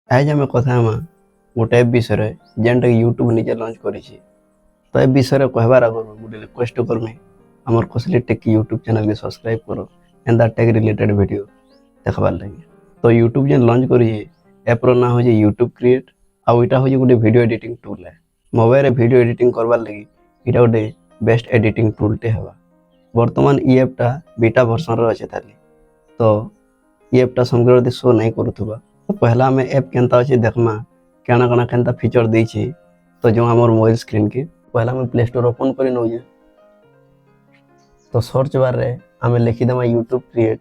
आज आम कथा गोटे एप विषय जेनटा यूट्यूब निजे लॉन्च करी। तो ए विषय कहबार आगर गोटे रिक्वेस्ट करमी आमर खोसली टेक यूट्यूब चैनल के सब्सक्राइब करो एंड टेक रिलेटेड वीडियो देखबार लगे। तो यूट्यूब जेन लॉन्च करी एप रो ना हो यूट्यूब क्रिएट आउ इटा हो गोटे वीडियो एडिटिंग टूल है। मोबाइल रे वीडियो एडिटिंग करबार लगी इटा गोटे बेस्ट एडिटिंग टूल टे हवा। वर्तमान ई एपटा बीटा वर्जन रे अच्छे थाली। तो ई एपटा समग्र शो नहीं करूथबा। तो पहला आम एप केनता अच्छे देखमा क्या कणा केनता फीचर देछि। तो जो हमार मोबाइल स्क्रीन के पहला आम प्ले स्टोर ओपन कर नौजे। तो सर्च बार रे आम लिखिदेमा यूट्यूब क्रिएट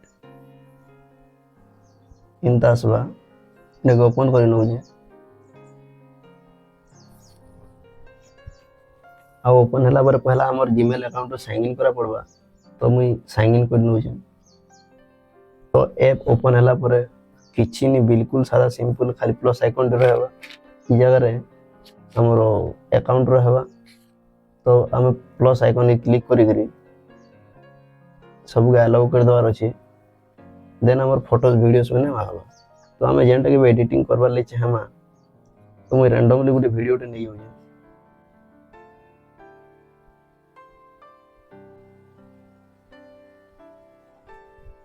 इनता आसवा ओपन कर नौजे। आ ओपन हला बार पहला हमार जीमेल अकाउंट साइन इन करा पड़वा। तो मुई साइन इन कर नौजे। तो एप ओपन हला पर किछि नहीं बिल्कुल सादा सिंपल खाली प्लस आइकन रहबा ई जगह रे हमरो अकाउंट रहबा। तो आम प्लस आइकन क्लिक करी सब अलाउ कर दवार अछि। देन हमर फोटोज वीडियोस बने आवा। तो आम जेनटा के एडिटिंग करबार ले चाहमा तो मुई रैंडमली गोटे वीडियो टे नहीं होजे।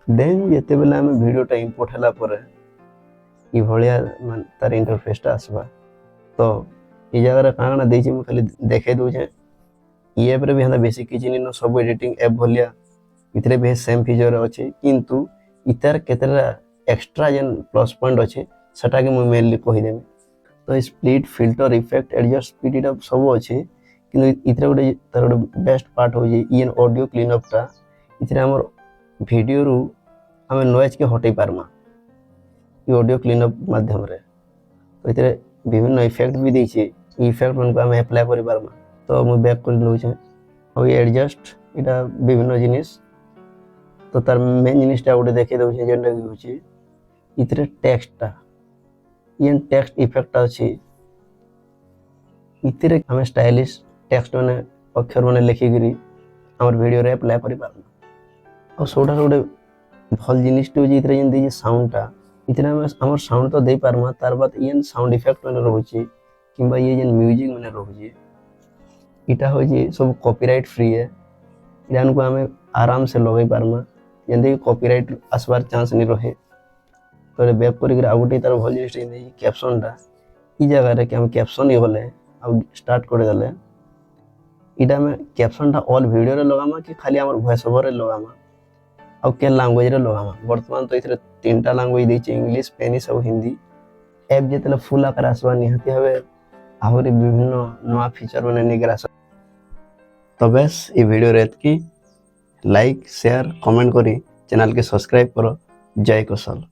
देन जेते बेला आम वीडियो टा इंपोर्ट हला पर ई भलिया तार इंटरफेसटा आसबा। तो ई जगह रे काना देछि मु खाली देखे दउ जे ई एप रे भी हंदा बेसिक किछि न सब एडिटिंग एप भलिया इतरे भी सेम फीचर अछि किंतु इतर केतरा एक्स्ट्रा जेन प्लस पॉइंट अछि सटा के मु मेनली कहि देबे। तो split filter effect adjust speed इटा सब अछि किंतु इतरे गोटे तार गोटे बेस्ट पार्ट हो जे ई ऑडियो क्लीन अप टा इतरे हमर वीडियो रु हमें नॉइज के हटै पारमा ई ऑडियो क्लीन अप माध्यम रे। तो इतरे विभिन्न इफेक्ट भी देछि इफेक्ट मन को हम अप्लाई करि पारमा। तो मु बैक कर लउ छै और एडजस्ट इटा विभिन्न जिनिस। तो तार मेन जिनिसटा गोटे देखे दउ छै जेंटा कि होछि इतरे टेक्स्टटा इन टेक्स्ट इफेक्ट अछि इतरे हम स्टाइलिश टेक्स्ट माने अक्षर माने लिखि गिरी हमर वीडियो रे अप्लाई करि पारमा। और सोडा गोटे भल जिनिस टे इतरे जेन दे साउंडटा इतने हमर साउंड तो दे पारमा। तार बाद इन साउंड इफेक्ट माने रहउछि किंबा ये जेन म्यूजिक माने रहउछि इटा हो जे सब कॉपीराइट फ्री है। यान को हमें आराम से लगे पारमा जेंदे कॉपीराइट आसबार चांस नहीं रहे। तो बैक कर आउटे तार भल जिनिस टे कैप्शनटा ई जगह रे कि हम कैप्शन गले आ स्टार्ट कर देले इटा में कैप्शनटा ऑल वीडियो रे लगामा कि खाली हमर वॉइस ओवर रे लगामा और के लैंग्वेज रे लगामा। वर्तमान तो इथरे तीनटा लैंग्वेज देछि इंग्लिश स्पेनिश और हिंदी। एप जेतले फुल आकार आसबा निहाती हवे आहुरी विभिन्न नवा फीचर माने निकरा। तो बस ये वीडियो रेत की लाइक शेयर कमेंट करी चैनल के सब्सक्राइब करो। जय कौशल।